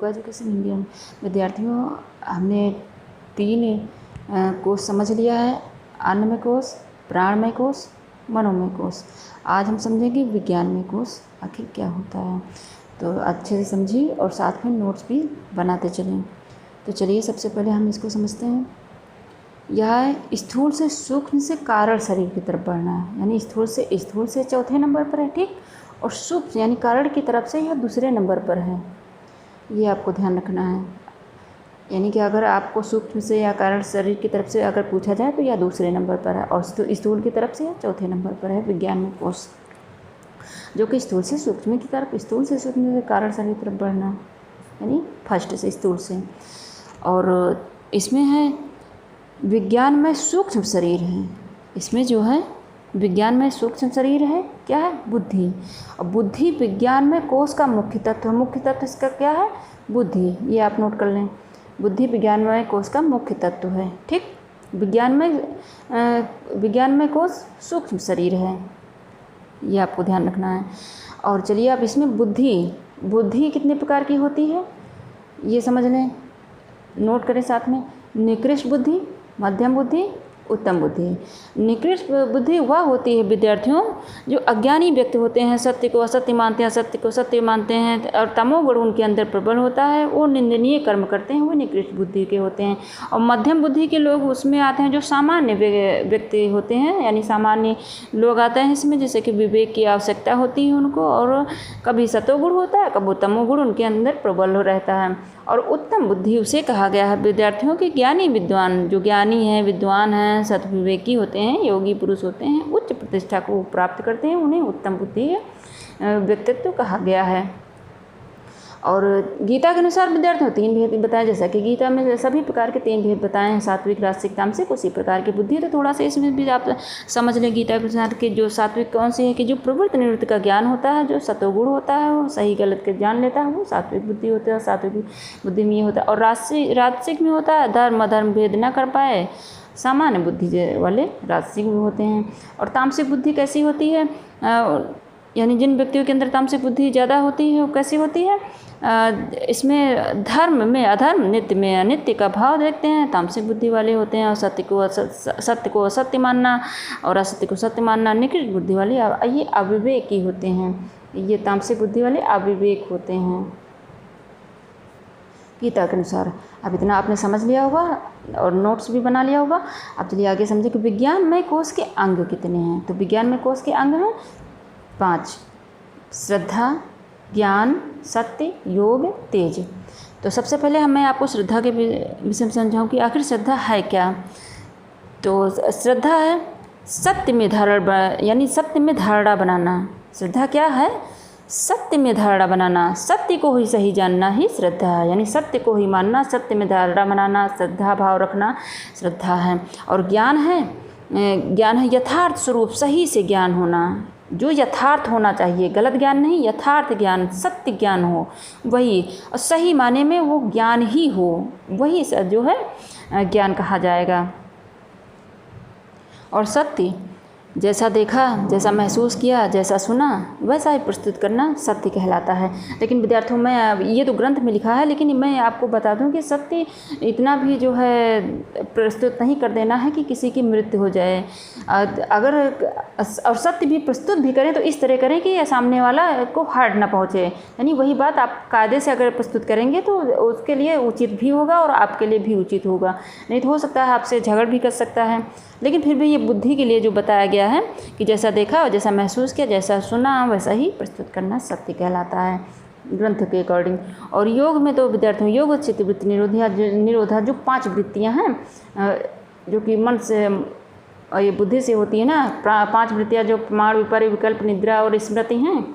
Yoga education India में। विद्यार्थियों, हमने 3 कोष समझ लिया है, अन्नमय कोष, प्राणमय कोष, मनोमय कोष। आज हम समझेंगे विज्ञानमय कोष आखिर क्या होता है। तो अच्छे से समझिए और साथ में नोट्स भी बनाते चलें। तो चलिए सबसे पहले हम इसको समझते हैं। यह स्थूल से सूक्ष्म से कारण शरीर की तरफ बढ़ना है, यानी स्थूल से चौथे नंबर पर है, ठीक, और सूक्ष्म यानी कारण की तरफ से यह दूसरे नंबर पर है। ये आपको ध्यान रखना है, यानी कि अगर आपको सूक्ष्म से या कारण शरीर की तरफ से अगर पूछा जाए तो यह दूसरे नंबर पर है और स्थूल की तरफ से यह चौथे नंबर पर है विज्ञानमय कोष, जो कि स्थूल से सूक्ष्म की तरफ, स्थूल से सूक्ष्म से कारण शरीर की तरफ बढ़ना, यानी फर्स्ट से स्थूल से। और इसमें है विज्ञान में सूक्ष्म शरीर है, इसमें जो है विज्ञान में सूक्ष्म शरीर है, क्या है, बुद्धि। और बुद्धि विज्ञान में कोष का मुख्य तत्व है। मुख्य तत्व इसका क्या है, बुद्धि। ये आप नोट कर लें, बुद्धि विज्ञान में कोष का मुख्य तत्व है, ठीक। विज्ञान में कोष सूक्ष्म शरीर है, ये आपको ध्यान रखना है। और चलिए अब इसमें बुद्धि कितने प्रकार की होती है ये समझ लें, नोट करें साथ में। निकृष्ट बुद्धि, मध्यम बुद्धि, उत्तम बुद्धि। निकृष्ट बुद्धि वह होती है विद्यार्थियों जो अज्ञानी व्यक्ति होते हैं, सत्य को असत्य मानते हैं, सत्य को सत्य मानते हैं और तमोगुण उनके अंदर प्रबल होता है, वो निंदनीय कर्म करते हैं, वो निकृष्ट बुद्धि के होते हैं। और मध्यम बुद्धि के लोग उसमें आते हैं जो सामान्य व्यक्ति होते हैं, यानी सामान्य लोग आते हैं इसमें, जैसे कि विवेक की आवश्यकता होती है उनको, और कभी सतोगुण होता है, कभी तमोगुण उनके अंदर प्रबल रहता है। और उत्तम बुद्धि उसे कहा गया है विद्यार्थियों की ज्ञानी विद्वान, जो ज्ञानी हैं, विद्वान हैं, सद्विवेकी होते हैं, योगी पुरुष होते हैं, उच्च प्रतिष्ठा को प्राप्त करते हैं, उन्हें उत्तम बुद्धि व्यक्तित्व कहा गया है। और गीता के अनुसार विद्यार्थियों 3 भेद बताए, जैसा कि गीता में सभी प्रकार के 3 भेद बताए हैं, सात्विक, राजसिक, तामसिक। उसी प्रकार की बुद्धि तो थोड़ा सा इसमें भी आप समझ लें गीता के अनुसार कि जो सात्विक कौन सी है कि जो प्रवृत्ति निवृत्ति का ज्ञान होता है, जो सतोगुण होता है, वो सही गलत के जान लेता है, वो सात्विक बुद्धि होता है। सात्विक बुद्धि में ये होता है। और राजसिक में होता है धर्म अधर्म भेद न कर पाए, सामान्य बुद्धि वाले राजसिक में होते हैं। और तामसिक बुद्धि कैसी होती है, यानी जिन व्यक्तियों के अंदर तामसिक बुद्धि ज़्यादा होती है वो कैसी होती है, इसमें धर्म में अधर्म, नित्य में अनित्य का भाव देखते हैं, तामसिक बुद्धि वाले होते हैं। और सत्य को असत्य मानना और असत्य को सत्य मानना निकृष्ट बुद्धि वाले, ये अविवेकी होते हैं। ये तामसिक बुद्धि वाले अविवेक होते हैं गीता के अनुसार। अब इतना आपने समझ लिया होगा और नोट्स भी बना लिया होगा। अब चलिए आगे समझे कि विज्ञानमय कोष के अंग कितने हैं। तो विज्ञानमय कोष के अंग हैं 5, श्रद्धा, ज्ञान, सत्य, योग, तेज। तो सबसे पहले मैं आपको श्रद्धा के विषय में समझाऊँ कि आखिर श्रद्धा है क्या। तो श्रद्धा है सत्य में यानी सत्य में धारणा बनाना। श्रद्धा क्या है, सत्य में धारणा बनाना, सत्य को ही सही जानना ही श्रद्धा है, यानी सत्य को ही मानना, सत्य में धारणा बनाना, श्रद्धा भाव रखना श्रद्धा है। और ज्ञान है यथार्थ स्वरूप सही से ज्ञान होना, जो यथार्थ होना चाहिए, गलत ज्ञान नहीं, यथार्थ ज्ञान, सत्य ज्ञान हो, वही और सही माने में वो ज्ञान ही हो, वही जो है ज्ञान कहा जाएगा। और सत्य जैसा देखा, जैसा महसूस किया, जैसा सुना, वैसा ही प्रस्तुत करना सत्य कहलाता है। लेकिन विद्यार्थियों में ये तो ग्रंथ में लिखा है, लेकिन मैं आपको बता दूं कि सत्य इतना भी जो है प्रस्तुत नहीं कर देना है कि किसी की मृत्यु हो जाए। अगर और सत्य भी प्रस्तुत भी करें तो इस तरह करें कि सामने वाला को हार्ट ना पहुँचे, यानी वही बात आप कायदे से अगर प्रस्तुत करेंगे तो उसके लिए उचित भी होगा और आपके लिए भी उचित होगा। नहीं तो हो सकता है आपसे झगड़ भी कर सकता है। लेकिन फिर भी ये बुद्धि के लिए जो बताया गया है कि जैसा देखा और जैसा महसूस किया, जैसा सुना, वैसा ही प्रस्तुत करना सत्य कहलाता है ग्रंथ के अकॉर्डिंग। और योग में तो विद्यार्थियों योग चित्तवृत्ति निरोधा जो 5 वृत्तियाँ हैं जो कि मन से और ये बुद्धि से होती है ना, 5 वृत्तियाँ जो प्रमाण, विपर्य, विकल्प, निद्रा और स्मृति हैं,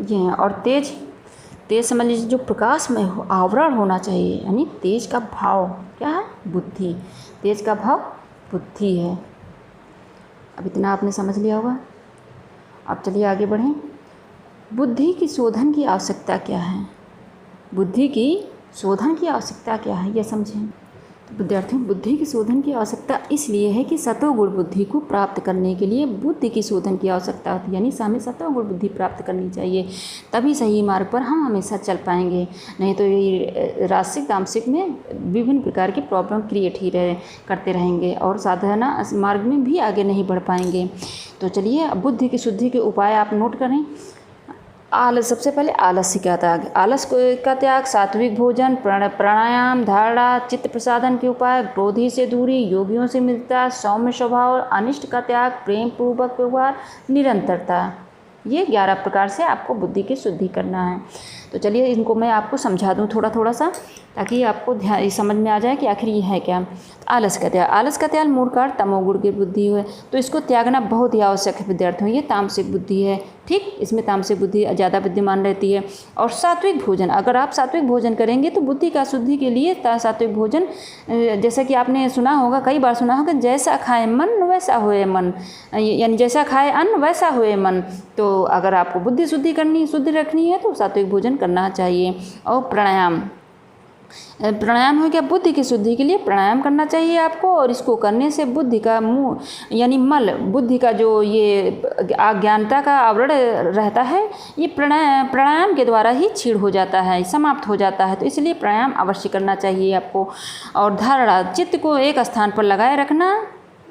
ये हैं। और तेज समझ लीजिए जो प्रकाश में आवरण होना चाहिए, यानी तेज का भाव क्या है, बुद्धि। तेज का भाव बुद्धि है। अब इतना आपने समझ लिया होगा। अब चलिए आगे बढ़ें। बुद्धि की शोधन की आवश्यकता क्या है, बुद्धि की शोधन की आवश्यकता क्या है, ये समझें। विद्यार्थियों, बुद्धि के शोधन की आवश्यकता इसलिए है कि सतोगुण बुद्धि को प्राप्त करने के लिए बुद्धि की शोधन की आवश्यकता होती है, यानी हमें सतोगुण बुद्धि प्राप्त करनी चाहिए, तभी सही मार्ग पर हम हमेशा चल पाएंगे। नहीं तो ये राजसिक तामसिक में विभिन्न प्रकार के प्रॉब्लम क्रिएट ही करते रहेंगे और साधना मार्ग में भी आगे नहीं बढ़ पाएंगे। तो चलिए, अब बुद्धि की शुद्धि के उपाय आप नोट करें। आलस, सबसे पहले आलस्य का त्याग। आलस का त्याग, सात्विक भोजन, प्राणायाम, धारणा, चित्त प्रसादन के उपाय, क्रोधी से दूरी, योगियों से मिलता, सौम्य स्वभाव, अनिष्ट का त्याग, प्रेम पूर्वक व्यवहार, निरंतरता। ये 11 प्रकार से आपको बुद्धि की शुद्धि करना है। तो चलिए, इनको मैं आपको समझा दूँ थोड़ा सा, ताकि आपको ध्यान समझ में आ जाए कि आखिर ये है क्या। आलस का त्याग। आलस का त्याग मूल कारण तमोगुण की बुद्धि है, तो इसको त्यागना बहुत ही आवश्यक है विद्यार्थियों। ये तामसिक बुद्धि है, ठीक, इसमें तामसिक बुद्धि ज़्यादा विद्यमान रहती है। और सात्विक भोजन, अगर आप सात्विक भोजन करेंगे तो बुद्धि का शुद्धि के लिए सात्विक भोजन, जैसा कि आपने सुना होगा, कई बार सुना होगा, जैसा खाए मन वैसा होए मन, यानी जैसा खाए अन्न वैसा होए मन। तो अगर आपको बुद्धि शुद्ध रखनी है तो सात्विक भोजन करना चाहिए। और प्राणायाम हो गया, बुद्धि की शुद्धि के लिए प्राणायाम करना चाहिए आपको, और इसको करने से बुद्धि का मुँह यानी मल, बुद्धि का जो ये अज्ञानता का आवरण रहता है, ये प्राणायाम के द्वारा ही छीड़ हो जाता है, समाप्त हो जाता है। तो इसलिए प्राणायाम अवश्य करना चाहिए आपको। और धारणा, चित्त को एक स्थान पर लगाए रखना,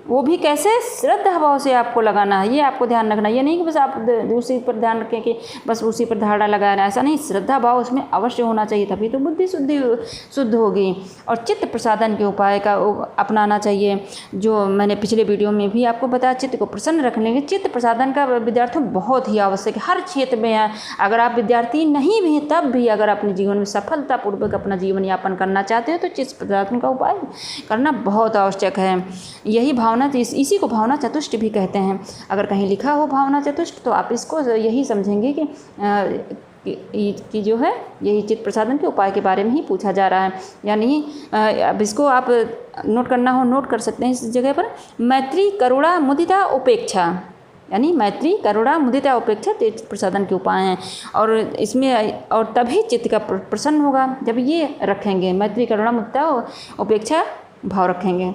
वो भी कैसे, श्रद्धा भाव से आपको लगाना है, ये आपको ध्यान रखना। ये नहीं कि बस आप उसी पर ध्यान रखें कि बस उसी पर धारणा लगा रहे हैं, ऐसा नहीं, श्रद्धा भाव उसमें अवश्य होना चाहिए, तभी तो बुद्धि शुद्ध होगी। और चित्त प्रसादन के उपाय का अपनाना चाहिए, जो मैंने पिछले वीडियो में भी आपको बताया। चित्त को प्रसन्न रखने के चित्त प्रसादन का विद्यार्थियों बहुत ही आवश्यक है, हर क्षेत्र में है। अगर आप विद्यार्थी नहीं भी तब भी अगर अपने जीवन में सफलतापूर्वक अपना जीवन यापन करना चाहते हो तो चित्त प्रसादन का उपाय करना बहुत आवश्यक है। यही भावना, इसी को भावना चतुष्ट भी कहते हैं। अगर कहीं लिखा हो भावना चतुष्ट तो आप इसको यही समझेंगे कि जो है यही चित्त प्रसादन के उपाय के बारे में ही पूछा जा रहा है। यानी अब इसको आप नोट करना हो नोट कर सकते हैं इस जगह पर। मैत्री, करुणा, मुदिता, उपेक्षा, यानी मैत्री, करुणा, मुदिता, उपेक्षा चित्त प्रसादन के उपाय हैं। और इसमें और तभी चित्त का प्रसन्न होगा जब ये रखेंगे, मैत्री, करुणा, मुदिता, उपेक्षा भाव रखेंगे।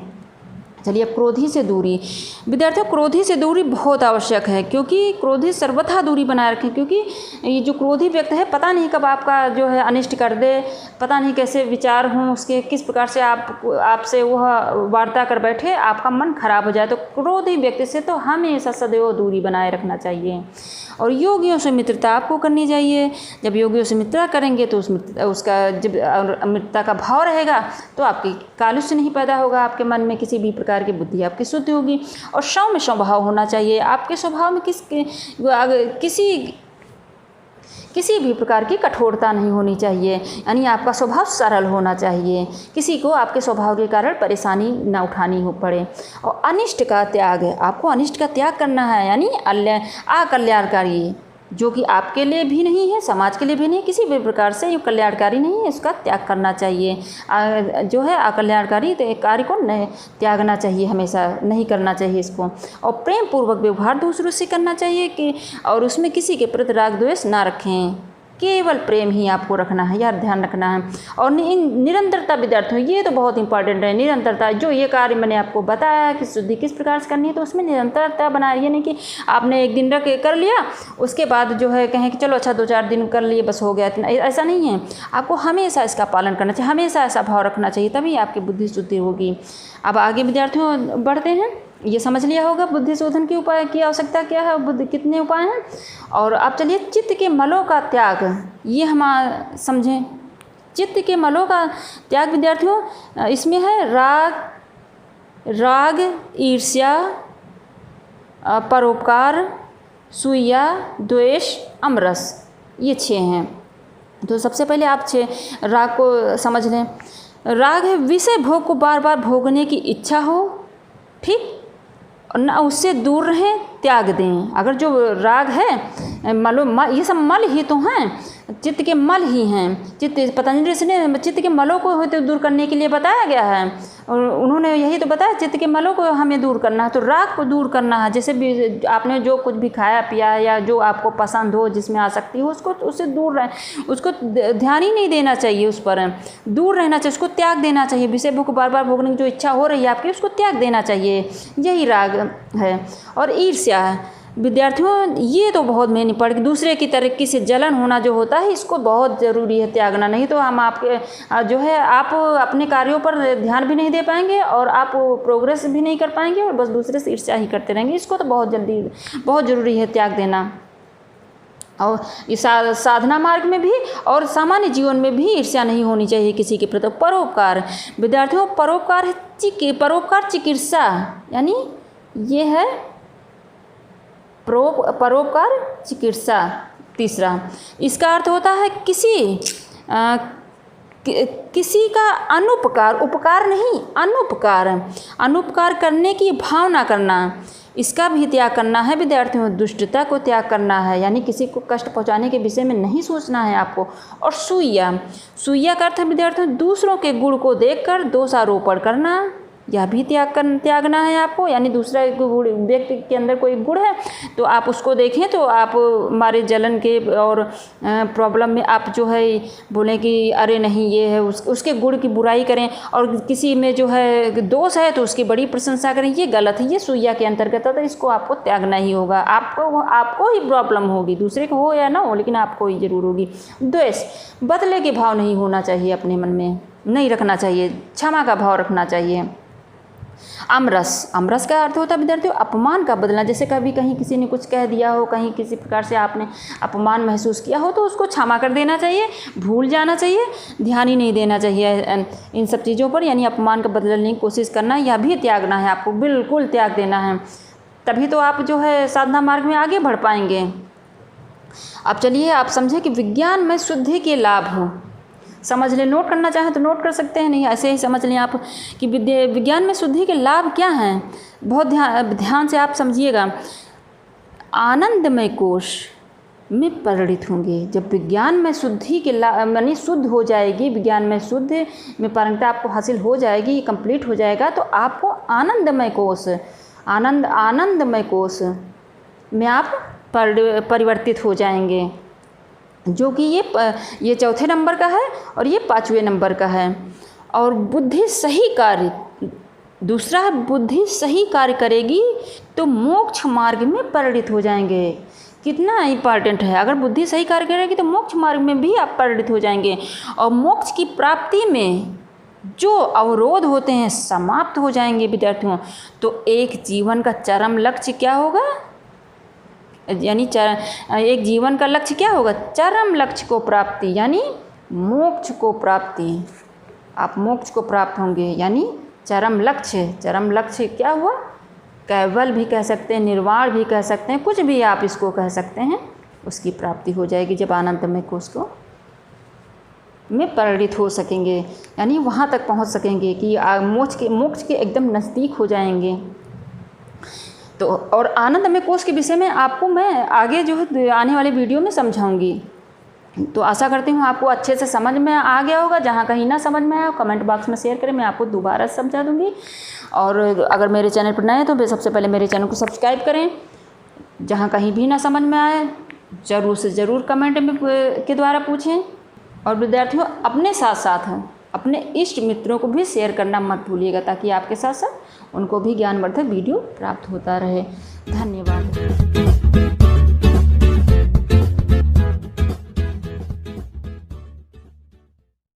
चलिए, अब क्रोधी से दूरी। विद्यार्थियों, क्रोधी से दूरी बहुत आवश्यक है, क्योंकि क्रोधी सर्वथा दूरी बनाए रखें, क्योंकि ये जो क्रोधी व्यक्ति है पता नहीं कब आपका जो है अनिष्ट कर दे, पता नहीं कैसे विचार हों उसके, किस प्रकार से आपसे वह वार्ता कर बैठे, आपका मन खराब हो जाए। तो क्रोधी व्यक्ति से तो हमेशा सदैव दूरी बनाए रखना चाहिए। और योगियों से मित्रता आपको करनी चाहिए। जब योगियों से मित्रता करेंगे तो उसका जब मित्रता का भाव रहेगा तो आपकी कालुष्य नहीं पैदा होगा, आपके मन में किसी भी प्रकार की बुद्धि आपकी शुद्ध होगी। और सौम्य स्वभाव होना चाहिए आपके स्वभाव में, किसी भी प्रकार की कठोरता नहीं होनी चाहिए, यानी आपका स्वभाव सरल होना चाहिए, किसी को आपके स्वभाव के कारण परेशानी ना उठानी हो पड़े। और अनिष्ट का त्याग है, आपको अनिष्ट का त्याग करना है, यानी अकल्याणकारी, जो कि आपके लिए भी नहीं है, समाज के लिए भी नहीं, किसी भी प्रकार से ये कल्याणकारी नहीं है, इसका त्याग करना चाहिए। जो है अकल्याणकारी कार्य को त्यागना चाहिए, हमेशा नहीं करना चाहिए इसको। और प्रेम पूर्वक व्यवहार दूसरों से करना चाहिए और उसमें किसी के प्रति राग द्वेष ना रखें, केवल प्रेम ही आपको रखना है, यार ध्यान रखना है। और निरंतरता विद्यार्थियों, ये तो बहुत इंपॉर्टेंट है, निरंतरता। जो ये कार्य मैंने आपको बताया कि शुद्धि किस प्रकार से करनी है, तो उसमें निरंतरता बनाए। ये नहीं कि आपने एक दिन कर लिया, उसके बाद जो है कहें कि चलो अच्छा 2-4 दिन कर लिए बस हो गया, इतना, ऐसा नहीं है। आपको हमेशा इसका पालन करना चाहिए, हमेशा ऐसा भाव रखना चाहिए, तभी आपकी बुद्धि शुद्धि होगी। अब आगे विद्यार्थियों बढ़ते हैं। ये समझ लिया होगा बुद्धि शोधन के उपाय की आवश्यकता क्या है, बुद्धि कितने उपाय हैं। और अब चलिए, चित्त के मलों का त्याग, ये हम समझें। चित्त के मलों का त्याग विद्यार्थियों, इसमें है राग, ईर्ष्या, परोपकार, सूया, द्वेष, अमरस, ये 6 हैं। तो सबसे पहले आप 6 राग को समझ लें। राग है विषय भोग को बार बार भोगने की इच्छा हो, ठीक, ना उससे दूर रहें, त्याग दें। अगर जो राग है ये सब मल ही तो हैं, चित्त के मल ही हैं। पतंजलि ऋषि ने चित्त के मलों को होते दूर करने के लिए बताया गया है, और उन्होंने यही तो बताया चित्त के मलों को हमें दूर करना है, तो राग को दूर करना है। जैसे भी आपने जो कुछ भी खाया पिया या जो आपको पसंद हो, जिसमें आसक्ति हो, उससे दूर रहे, उसको ध्यान ही नहीं देना चाहिए, उस पर दूर रहना चाहिए, उसको त्याग देना चाहिए। विषय भोग बार बार भोगने की जो इच्छा हो रही है आपकी, उसको त्याग देना चाहिए, यही राग है। और ईर्ष्या है विद्यार्थियों, ये तो बहुत मैंने पढ़ के दूसरे की तरक्की से जलन होना जो होता है, इसको बहुत ज़रूरी है त्यागना। नहीं तो हम आपके जो है आप अपने कार्यों पर ध्यान भी नहीं दे पाएंगे और आप प्रोग्रेस भी नहीं कर पाएंगे और बस दूसरे से ईर्ष्या ही करते रहेंगे। इसको तो बहुत ज़रूरी है त्याग देना। और इस साधना मार्ग में भी और सामान्य जीवन में भी ईर्ष्या नहीं होनी चाहिए किसी के प्रति। परोपकार विद्यार्थियों, परोपकार चिकित्सा, यानी ये है परोपकार चिकित्सा। तीसरा, इसका अर्थ होता है किसी का अनुपकार, उपकार नहीं, अनुपकार करने की भावना करना, इसका भी त्याग करना है विद्यार्थियों। दुष्टता को त्याग करना है, यानी किसी को कष्ट पहुंचाने के विषय में नहीं सोचना है आपको। और सूया का अर्थ है विद्यार्थियों दूसरों के गुण को देखकर दोषारोपण करना, यह भी त्यागना है आपको। यानी दूसरा व्यक्ति के अंदर कोई गुण है तो आप उसको देखें तो आप हमारे जलन के और प्रॉब्लम में आप जो है बोलें कि अरे नहीं ये है, उसके गुण की बुराई करें। और किसी में जो है दोष है तो उसकी बड़ी प्रशंसा करें, ये गलत है, ये सूया के अंतर्गत है। तो इसको आपको त्यागना ही होगा। आपको ही प्रॉब्लम होगी, दूसरे को हो या ना हो, लेकिन आपको ही जरूर होगी। द्वेष, बदले के भाव नहीं होना चाहिए, अपने मन में नहीं रखना चाहिए, क्षमा का भाव रखना चाहिए। अमरस का अर्थ होता है विद्यार्थियों अपमान का बदलना। जैसे कभी कहीं किसी ने कुछ कह दिया हो, कहीं किसी प्रकार से आपने अपमान महसूस किया हो, तो उसको क्षमा कर देना चाहिए, भूल जाना चाहिए, ध्यान ही नहीं देना चाहिए इन सब चीज़ों पर। यानी अपमान का बदलने की कोशिश करना, यह भी त्यागना है आपको, बिल्कुल त्याग देना है। तभी तो आप जो है साधना मार्ग में आगे बढ़ पाएंगे। अब चलिए आप समझें कि विज्ञान में शुद्धि के लाभ हो, समझ लें। नोट करना चाहें तो नोट कर सकते हैं, नहीं ऐसे ही समझ लें आप कि विज्ञान में शुद्धि के लाभ क्या हैं। बहुत ध्यान से आप समझिएगा। आनंदमय कोश में परिणित होंगे। जब विज्ञान में शुद्धि के लाभ यानी शुद्ध हो जाएगी, विज्ञान में शुद्ध में पारंगता आपको हासिल हो जाएगी, कंप्लीट हो जाएगा, तो आपको आनंदमय कोश में आप परिवर्तित हो जाएंगे, जो कि ये चौथे नंबर का है और ये 5वें नंबर का है। और बुद्धि सही कार्य करेगी तो मोक्ष मार्ग में परिणित हो जाएंगे। कितना इम्पॉर्टेंट है, अगर बुद्धि सही कार्य करेगी तो मोक्ष मार्ग में भी आप परिणित हो जाएंगे। और मोक्ष की प्राप्ति में जो अवरोध होते हैं समाप्त हो जाएंगे विद्यार्थियों। तो एक जीवन का चरम लक्ष्य क्या होगा, यानी एक जीवन का लक्ष्य क्या होगा, चरम लक्ष्य को प्राप्ति, यानी मोक्ष को प्राप्ति। आप मोक्ष को प्राप्त होंगे, यानी चरम लक्ष्य क्या हुआ, कैवल भी कह सकते हैं, निर्वाण भी कह सकते हैं, कुछ भी आप इसको कह सकते हैं, उसकी प्राप्ति हो जाएगी जब आनंदमय कोश को में परिणित हो सकेंगे। यानी वहाँ तक पहुँच सकेंगे कि मोक्ष के एकदम नज़दीक हो जाएंगे। तो और आनंदमय कोश के विषय में आपको मैं आगे जो है आने वाले वीडियो में समझाऊंगी। तो आशा करती हूँ आपको अच्छे से समझ में आ गया होगा। जहाँ कहीं ना समझ में आया कमेंट बॉक्स में शेयर करें, मैं आपको दोबारा समझा दूँगी। और अगर मेरे चैनल पर नए हैं तो सबसे पहले मेरे चैनल को सब्सक्राइब करें। जहाँ कहीं भी ना समझ में आए ज़रूर से ज़रूर कमेंट के द्वारा पूछें। और विद्यार्थियों अपने साथ साथ अपने इष्ट मित्रों को भी शेयर करना मत भूलिएगा, ताकि आपके साथ साथ उनको भी ज्ञानवर्धक वीडियो प्राप्त होता रहे। धन्यवाद।